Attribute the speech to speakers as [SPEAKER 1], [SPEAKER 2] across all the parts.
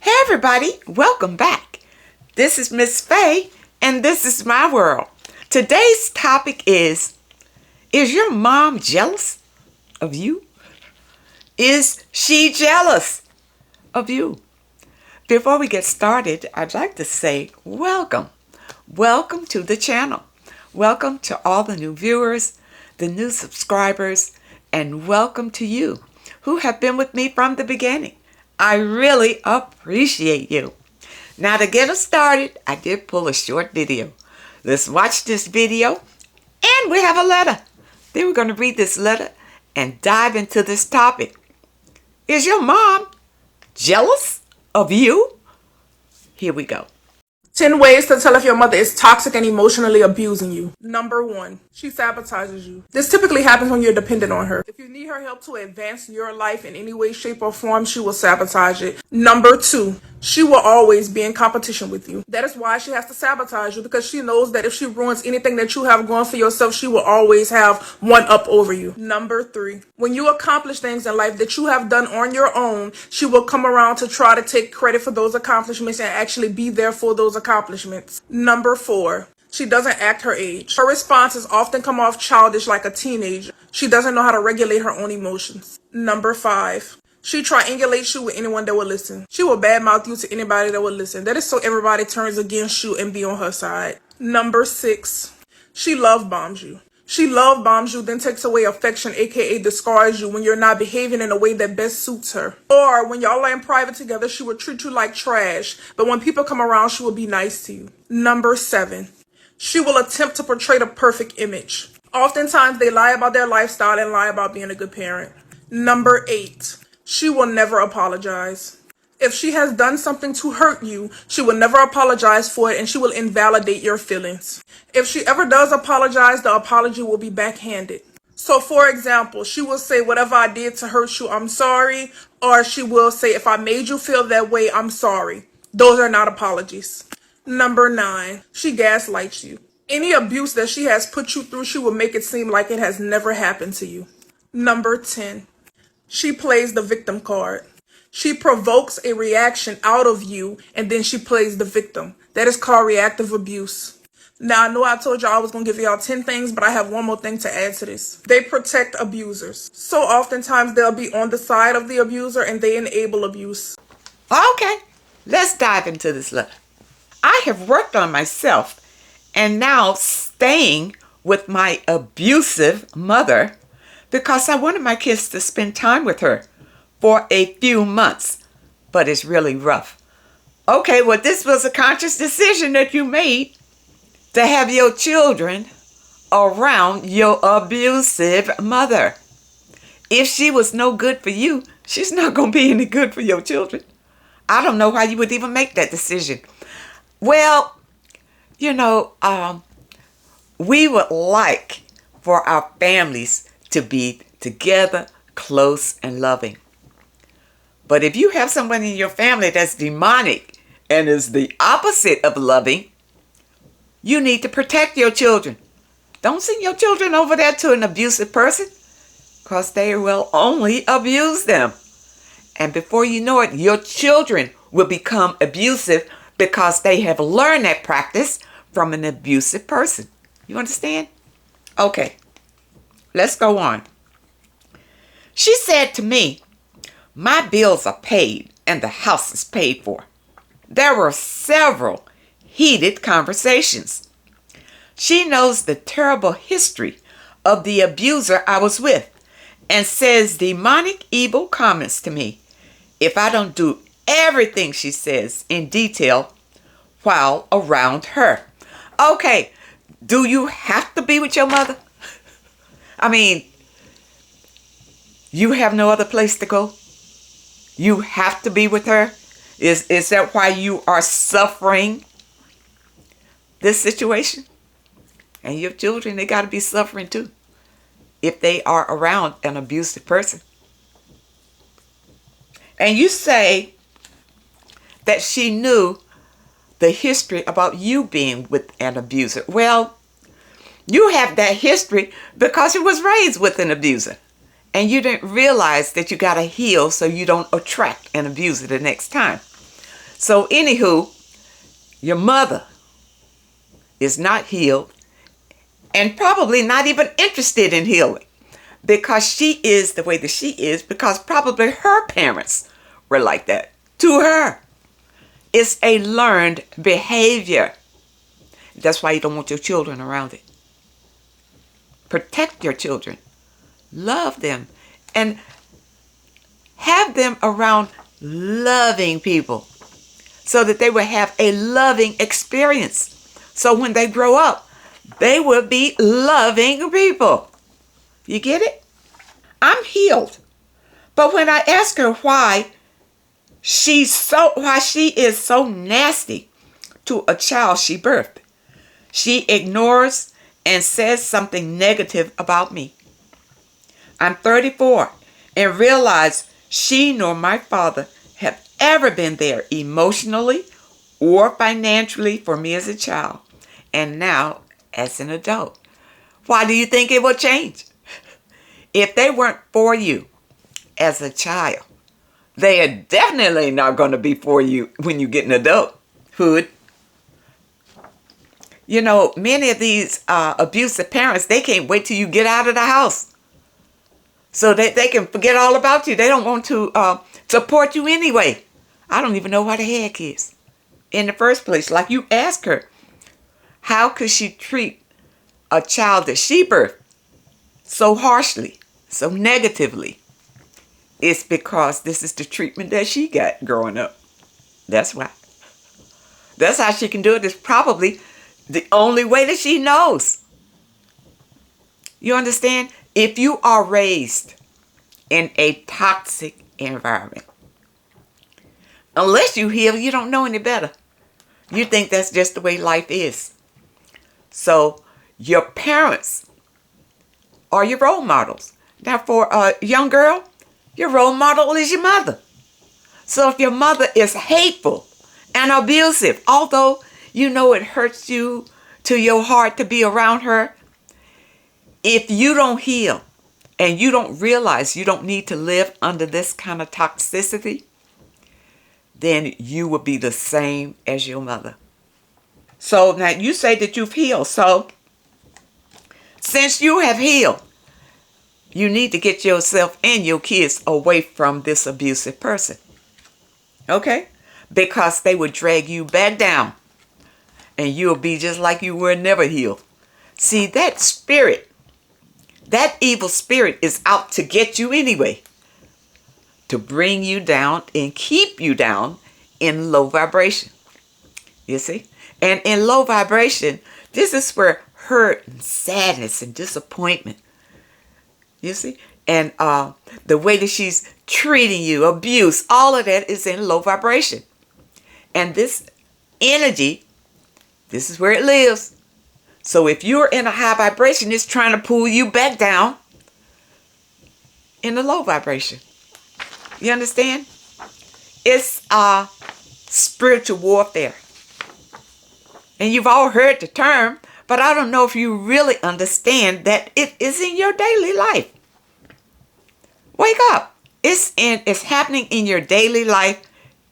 [SPEAKER 1] Hey everybody, welcome back. This is Miss Faye and this is my world. Today's topic is your mom jealous of you? Is she jealous of you? Before we get started, I'd like to say welcome. Welcome to the channel. Welcome to all the new viewers, the new subscribers, and welcome to you who have been with me from the beginning. I really appreciate you. Now to get us started, I did pull a short video. Let's watch this video and we have a letter. Then we're going to read this letter and dive into this topic. Is your mom jealous of you? Here we go.
[SPEAKER 2] 10 ways to tell if your mother is toxic and emotionally abusing you. Number 1, she sabotages you. This typically happens when you're dependent on her. If you need her help to advance your life in any way, shape, or form, she will sabotage it. Number 2, she will always be in competition with you. That is why she has to sabotage you, because she knows that if she ruins anything that you have going for yourself, she will always have one up over you. Number 3, when you accomplish things in life that you have done on your own, she will come around to try to take credit for those accomplishments and actually be there for those accomplishments. Number 4, she doesn't act her age. Her responses often come off childish like a teenager. She doesn't know how to regulate her own emotions. Number 5, she triangulates you with anyone that will listen. She will badmouth you to anybody that will listen. That is so everybody turns against you and be on her side. Number 6, she love bombs you. She love bombs you, then takes away affection, aka discards you when you're not behaving in a way that best suits her. Or when y'all are in private together, she will treat you like trash, but when people come around, she will be nice to you. Number 7, she will attempt to portray the perfect image. Oftentimes, they lie about their lifestyle and lie about being a good parent. Number 8, she will never apologize. If she has done something to hurt you, she will never apologize for it and she will invalidate your feelings. If she ever does apologize, the apology will be backhanded. So for example, she will say, whatever I did to hurt you, I'm sorry. Or she will say, if I made you feel that way, I'm sorry. Those are not apologies. Number 9, she gaslights you. Any abuse that she has put you through, she will make it seem like it has never happened to you. Number 10, she plays the victim card. She provokes a reaction out of you and then she plays the victim. That is called reactive abuse. Now, I know I told y'all I was going to give y'all 10 things, but I have one more thing to add to this. They protect abusers. So oftentimes they'll be on the side of the abuser and they enable abuse.
[SPEAKER 1] Okay, let's dive into this letter. I have worked on myself and now staying with my abusive mother because I wanted my kids to spend time with her for a few months, but it's really rough. Okay, well, this was a conscious decision that you made to have your children around your abusive mother. If she was no good for you, she's not going to be any good for your children. I don't know how you would even make that decision. Well, we would like for our families to be together, close, and loving. But if you have someone in your family that's demonic and is the opposite of loving, you need to protect your children. Don't send your children over there to an abusive person because they will only abuse them. And before you know it, your children will become abusive because they have learned that practice from an abusive person. You understand? Okay, let's go on. She said to me, my bills are paid and the house is paid for. There were several heated conversations. She knows the terrible history of the abuser I was with and says demonic evil comments to me if I don't do everything she says in detail while around her. Okay, do you have to be with your mother? I mean, you have no other place to go? You have to be with her? Is that why you are suffering this situation? And your children, they got to be suffering too if they are around an abusive person. And you say that she knew the history about you being with an abuser. Well, you have that history because you was raised with an abuser. And you didn't realize that you got to heal so you don't attract an abuser the next time. So anywho, your mother is not healed and probably not even interested in healing because she is the way that she is because probably her parents were like that to her. It's a learned behavior. That's why you don't want your children around it. Protect your children. Love them. And have them around loving people so that they will have a loving experience. So when they grow up, they will be loving people. You get it? I'm healed. But when I ask her why she is so nasty to a child she birthed, she ignores and says something negative about me. I'm 34 and realize she nor my father have ever been there emotionally or financially for me as a child, and now as an adult. Why do you think it will change? If they weren't for you as a child, they are definitely not going to be for you when you get an adulthood. You know, many of these abusive parents, they can't wait till you get out of the house so that they can forget all about you. They don't want to support you anyway. I don't even know why they had kids in the first place. Like you ask her, how could she treat a child that she birthed so harshly, so negatively? It's because this is the treatment that she got growing up. That's why. That's how she can do it. It's probably the only way that she knows. You understand? If you are raised in a toxic environment, unless you heal, you don't know any better. You think that's just the way life is. So your parents are your role models. Now for a young girl, your role model is your mother. So if your mother is hateful and abusive, although you know it hurts you to your heart to be around her, if you don't heal and you don't realize you don't need to live under this kind of toxicity, then you will be the same as your mother. So now you say that you've healed. So since you have healed, you need to get yourself and your kids away from this abusive person. Okay? Because they will drag you back down. And you'll be just like you were never healed. See, that spirit, that evil spirit is out to get you anyway. To bring you down and keep you down in low vibration. You see? And in low vibration, this is where hurt and sadness and disappointment. You see? And the way that she's treating you, abuse, all of that is in low vibration. And this energy, this is where it lives. So if you're in a high vibration, it's trying to pull you back down in the low vibration. You understand? It's spiritual warfare. And you've all heard the term, but I don't know if you really understand that it is in your daily life. Wake up. It's happening in your daily life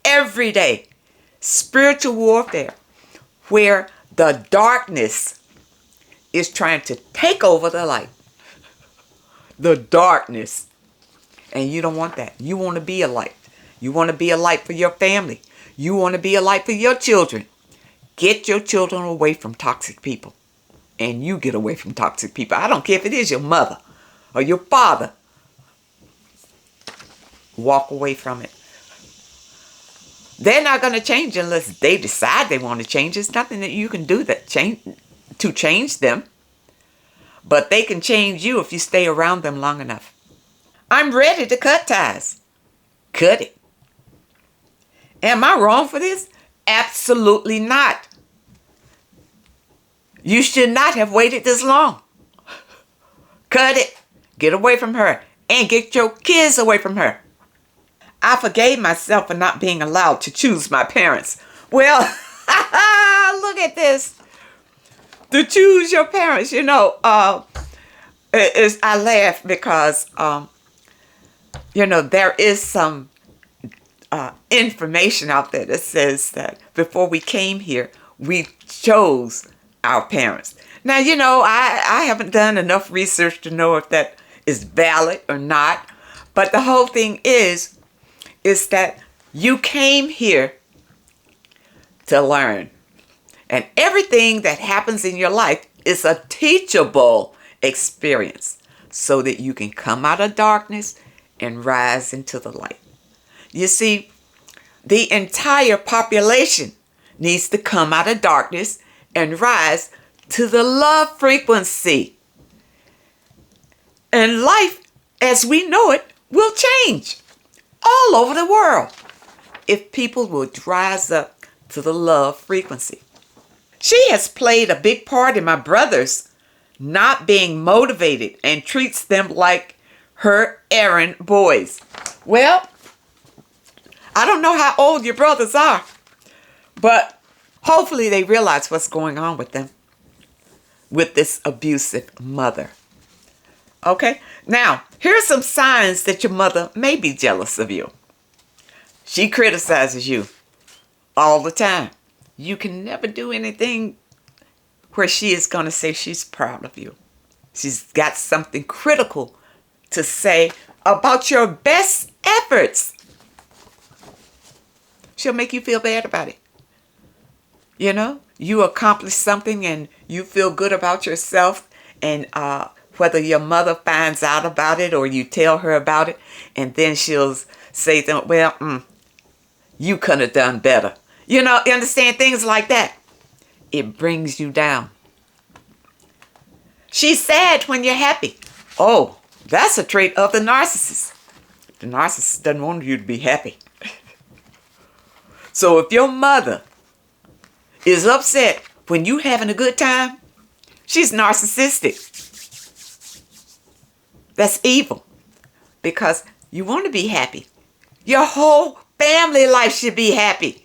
[SPEAKER 1] every day. Spiritual warfare, where the darkness is trying to take over the light. The darkness. And you don't want that. You want to be a light. You want to be a light for your family. You want to be a light for your children. Get your children away from toxic people. And you get away from toxic people. I don't care if it is your mother or your father. Walk away from it. They're not going to change unless they decide they want to change. There's nothing that you can do to change them. But they can change you if you stay around them long enough. I'm ready to cut ties. Cut it. Am I wrong for this? Absolutely not. You should not have waited this long. Cut it. Get away from her. And get your kids away from her. I forgave myself for not being allowed to choose my parents. Well, look at this. To choose your parents, you know, I laugh because, you know, there is some information out there that says that before we came here, we chose our parents. Now, I haven't done enough research to know if that is valid or not. But the whole thing is that you came here to learn. And everything that happens in your life is a teachable experience so that you can come out of darkness and rise into the light. You see, the entire population needs to come out of darkness and rise to the love frequency. And life, as we know it, will change all over the world if people would rise up to the love frequency. She has played a big part in my brothers not being motivated and treats them like her errand boys. Well, I don't know how old your brothers are, but hopefully they realize what's going on with them, with this abusive mother. Okay, now here's some signs that your mother may be jealous of you. She criticizes you all the time. You can never do anything where she is going to say she's proud of you. She's got something critical to say about your best efforts. She'll make you feel bad about it. You accomplished something and you feel good about yourself, and whether your mother finds out about it or you tell her about it, and then she'll say, well, you could have done better. You understand, things like that. It brings you down. She's sad when you're happy. Oh, that's a trait of the narcissist. The narcissist doesn't want you to be happy. So if your mother is upset when you're having a good time, she's narcissistic. That's evil, because you want to be happy. Your whole family life should be happy.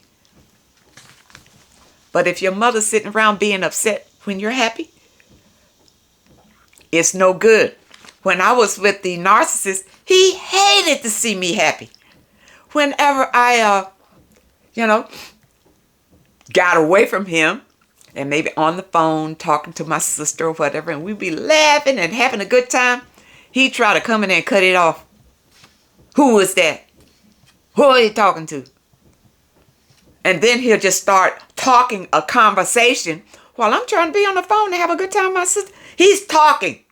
[SPEAKER 1] But if your mother's sitting around being upset when you're happy, it's no good. When I was with the narcissist, he hated to see me happy. Whenever I, got away from him and maybe on the phone talking to my sister or whatever, and we'd be laughing and having a good time, he'd try to come in and cut it off. Who was that? Who are you talking to? And then he'll just start talking a conversation while I'm trying to be on the phone and have a good time with my sister. He's talking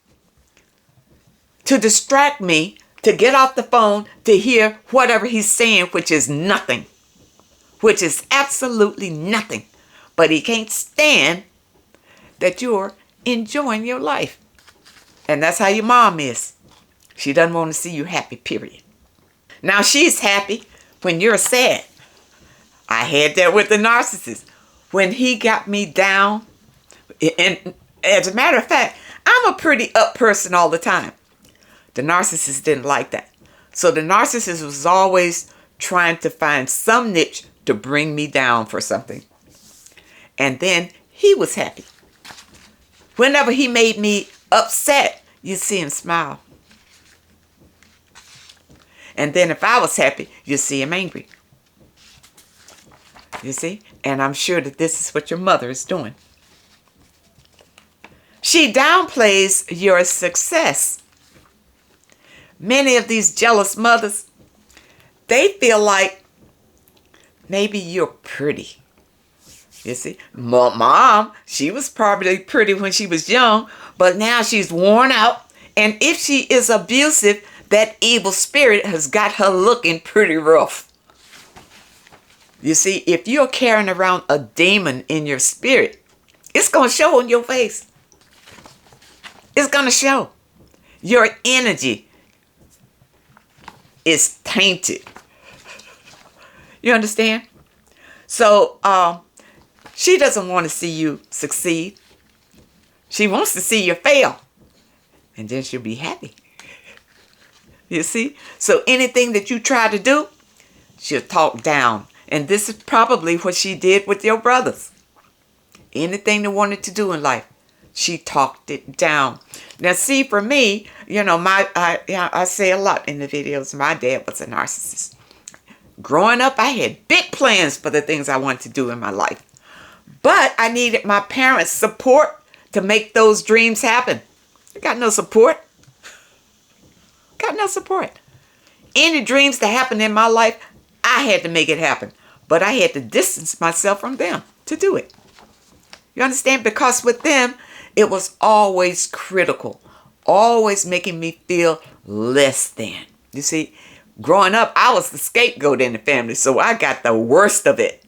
[SPEAKER 1] to distract me, to get off the phone, to hear whatever he's saying, which is nothing. Which is absolutely nothing. But he can't stand that you're enjoying your life. And that's how your mom is. She doesn't want to see you happy, period. Now she's happy when you're sad. I had that with the narcissist. When he got me down, and as a matter of fact, I'm a pretty up person all the time. The narcissist didn't like that. So the narcissist was always trying to find some niche to bring me down for something. And then he was happy. Whenever he made me upset, you see him smile. And then if I was happy, you see him angry. You see? And I'm sure that this is what your mother is doing. She downplays your success. Many of these jealous mothers, they feel like maybe you're pretty. You see? Mom, she was probably pretty when she was young, but now she's worn out. And if she is abusive, that evil spirit has got her looking pretty rough. You see, if you're carrying around a demon in your spirit, it's going to show on your face. It's going to show. Your energy is tainted. You understand? So, she doesn't want to see you succeed. She wants to see you fail. And then she'll be happy. You see? So anything that you try to do, she'll talk down. And this is probably what she did with your brothers. Anything they wanted to do in life, she talked it down. Now, see, for me, I say a lot in the videos, my dad was a narcissist. Growing up, I had big plans for the things I wanted to do in my life. But I needed my parents' support to make those dreams happen. I got no support. Got no support. Any dreams that happened in my life, I had to make it happen. But I had to distance myself from them to do it. You understand? Because with them, it was always critical. Always making me feel less than. You see, growing up, I was the scapegoat in the family. So I got the worst of it.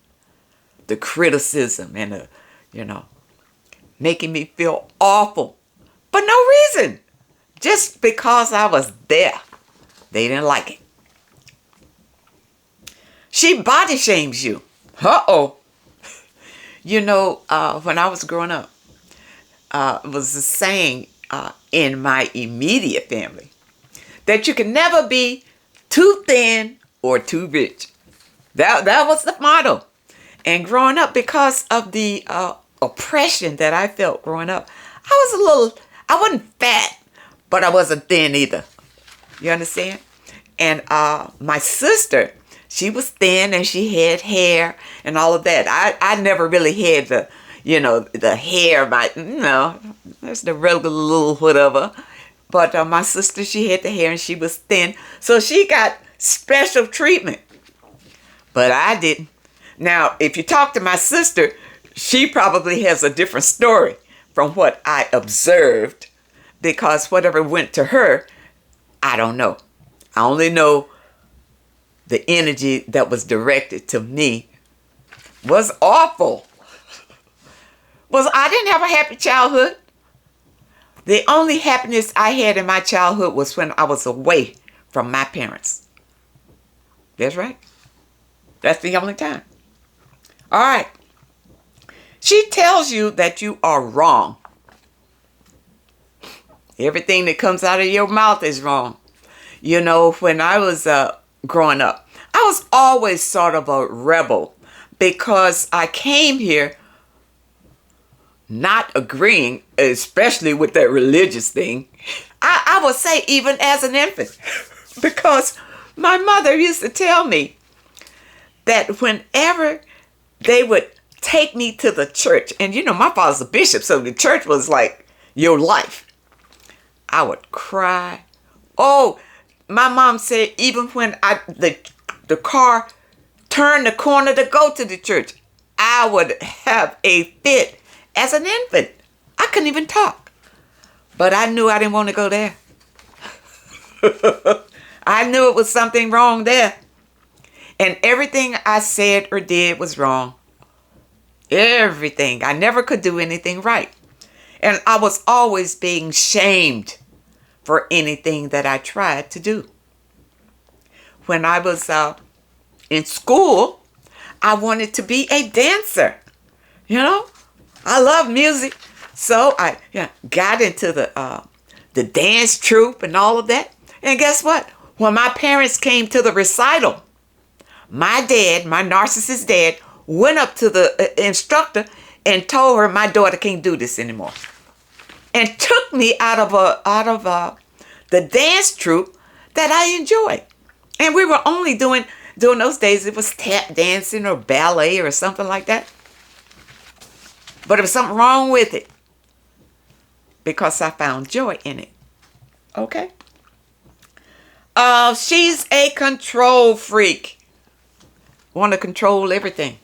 [SPEAKER 1] The criticism and making me feel awful. For no reason. Just because I was there. They didn't like it. She body shames you. Uh-oh. When I was growing up, it was a saying in my immediate family that you can never be too thin or too rich. That was the motto. And growing up, because of the oppression that I felt growing up, I wasn't fat, but I wasn't thin either. You understand? And my sister, she was thin and she had hair and all of that. I never really had the hair, there's the regular little whatever. But my sister, she had the hair and she was thin. So she got special treatment. But I didn't. Now, if you talk to my sister, she probably has a different story from what I observed. Because whatever went to her, I don't know. I only know the energy that was directed to me was awful. I didn't have a happy childhood. The only happiness I had in my childhood was when I was away from my parents. That's right. That's the only time. All right. She tells you that you are wrong. Everything that comes out of your mouth is wrong. When I was growing up, I was always sort of a rebel because I came here not agreeing, especially with that religious thing. I would say even as an infant, because my mother used to tell me that whenever they would take me to the church, and my father's a bishop, so the church was like your life. I would cry. Oh, my mom said even when the car turned the corner to go to the church, I would have a fit as an infant. I couldn't even talk. But I knew I didn't want to go there. I knew it was something wrong there. And everything I said or did was wrong. Everything. I never could do anything right. And I was always being shamed for anything that I tried to do. When I was in school, I wanted to be a dancer. I love music. So I got into the dance troupe and all of that. And guess what? When my parents came to the recital, my dad, my narcissist dad, went up to the instructor and told her my daughter can't do this anymore. And took me out of the dance troupe that I enjoyed. And we were only during those days, it was tap dancing or ballet or something like that. But there was something wrong with it because I found joy in it. Okay? She's a control freak. Want to control everything.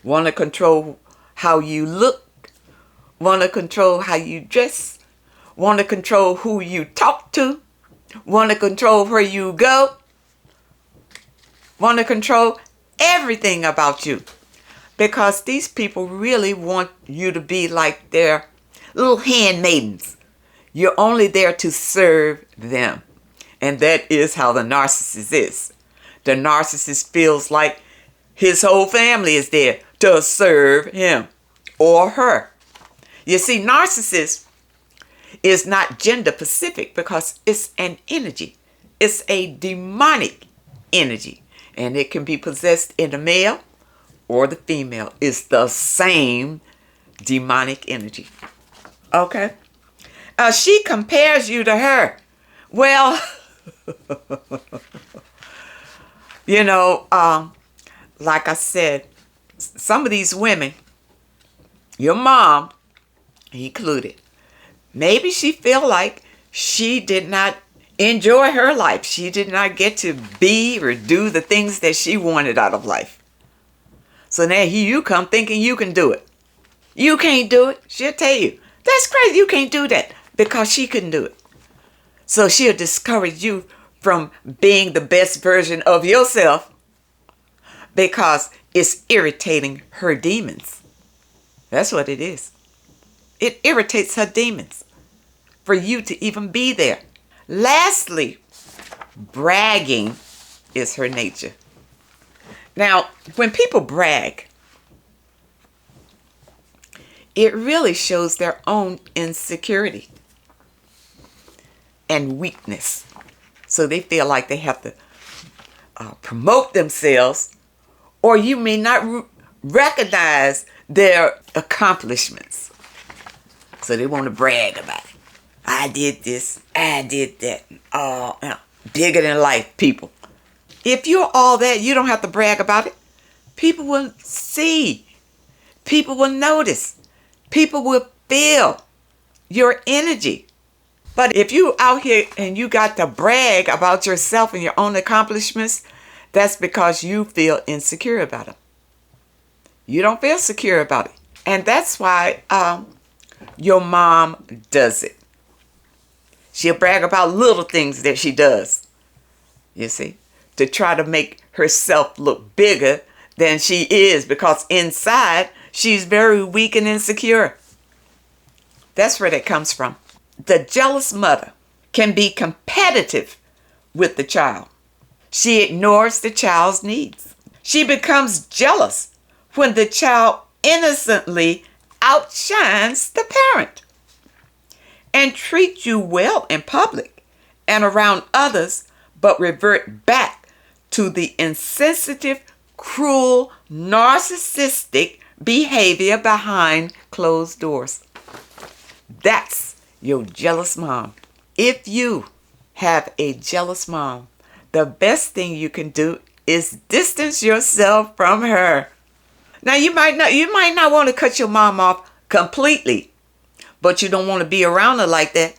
[SPEAKER 1] Want to control how you look. Want to control how you dress. Want to control who you talk to. Want to control where you go. Want to control everything about you. Because these people really want you to be like their little handmaidens. You're only there to serve them. And that is how the narcissist is. The narcissist feels like his whole family is there to serve him or her. You see, narcissist is not gender specific because it's an energy. It's a demonic energy. And it can be possessed in the male or the female. It's the same demonic energy. Okay? She compares you to her. Well, You know, like I said, some of these women, your mom included, maybe she feel like she did not enjoy her life. She did not get to be or do the things that she wanted out of life. So now here you come thinking you can do it. You can't do it. She'll tell you, that's crazy. You can't do that because she couldn't do it. So she'll discourage you from being the best version of yourself because it's irritating her demons. That's what it is. It irritates her demons for you to even be there. Lastly, bragging is her nature. Now, when people brag, it really shows their own insecurity and weakness. So they feel like they have to promote themselves, or you may not recognize their accomplishments. So they want to brag about it. I did this, I did that. Bigger than life people. If you're all that, you don't have to brag about it. People will see. People will notice. People will feel your energy. But if you out here and you got to brag about yourself and your own accomplishments, that's because you feel insecure about them. You don't feel secure about it. And that's why your mom does it. She'll brag about little things that she does, you see, to try to make herself look bigger than she is, because inside she's very weak and insecure. That's where that comes from. The jealous mother can be competitive with the child. She ignores the child's needs. She becomes jealous when the child innocently outshines the parent and treats you well in public and around others, but revert back to the insensitive, cruel, narcissistic behavior behind closed doors. That's your jealous mom. If you have a jealous mom, the best thing you can do is distance yourself from her. Now you might not want to cut your mom off completely, but you don't want to be around her like that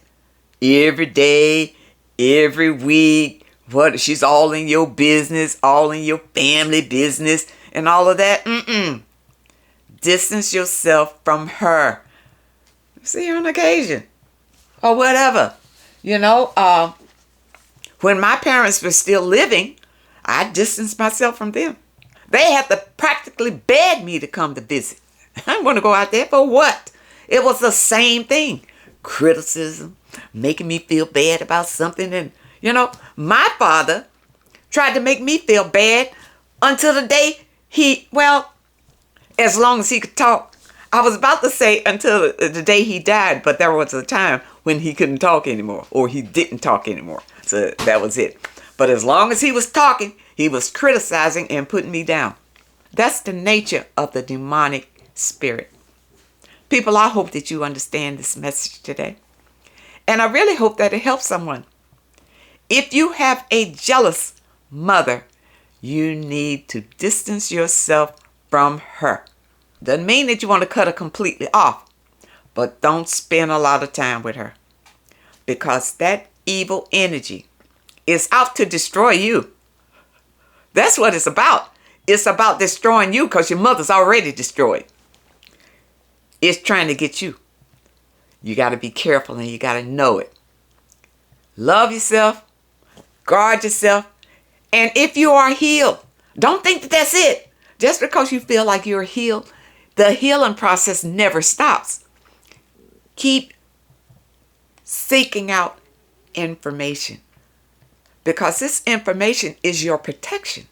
[SPEAKER 1] every day, every week. What? She's all in your business, all in your family business, and all of that. Distance yourself from her. See her on occasion, or whatever. When my parents were still living, I distanced myself from them. They had to practically beg me to come to visit. I want to go out there for what? It was the same thing. Criticism, making me feel bad about something. And, my father tried to make me feel bad until the day as long as he could talk. I was about to say until the day he died, but there was a time when he couldn't talk anymore, or he didn't talk anymore. So that was it. But as long as he was talking, he was criticizing and putting me down. That's the nature of the demonic spirit. People, I hope that you understand this message today. And I really hope that it helps someone. If you have a jealous mother, you need to distance yourself from her. Doesn't mean that you want to cut her completely off, but don't spend a lot of time with her, because that evil energy is out to destroy you. That's what it's about. It's about destroying you, because your mother's already destroyed. It's trying to get you. You got to be careful, and you got to know it. Love yourself. Guard yourself. And if you are healed, don't think that that's it. Just because you feel like you're healed, the healing process never stops. Keep seeking out information, because this information is your protection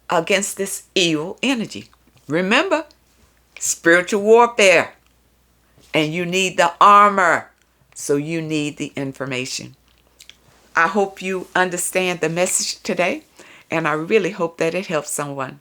[SPEAKER 1] against this evil energy. Remember, spiritual warfare, and you need the armor, so you need the information. I hope you understand the message today, and I really hope that it helps someone.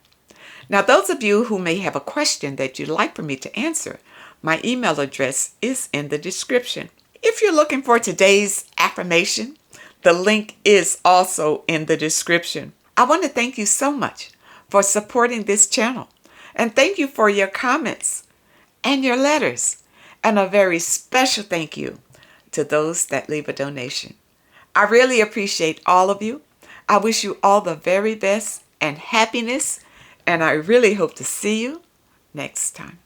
[SPEAKER 1] Now, those of you who may have a question that you'd like for me to answer, my email address is in the description. If you're looking for today's affirmation, The link is also in the description. I want to thank you so much for supporting this channel. And thank you for your comments and your letters. And a very special thank you to those that leave a donation. I really appreciate all of you. I wish you all the very best and happiness. And I really hope to see you next time.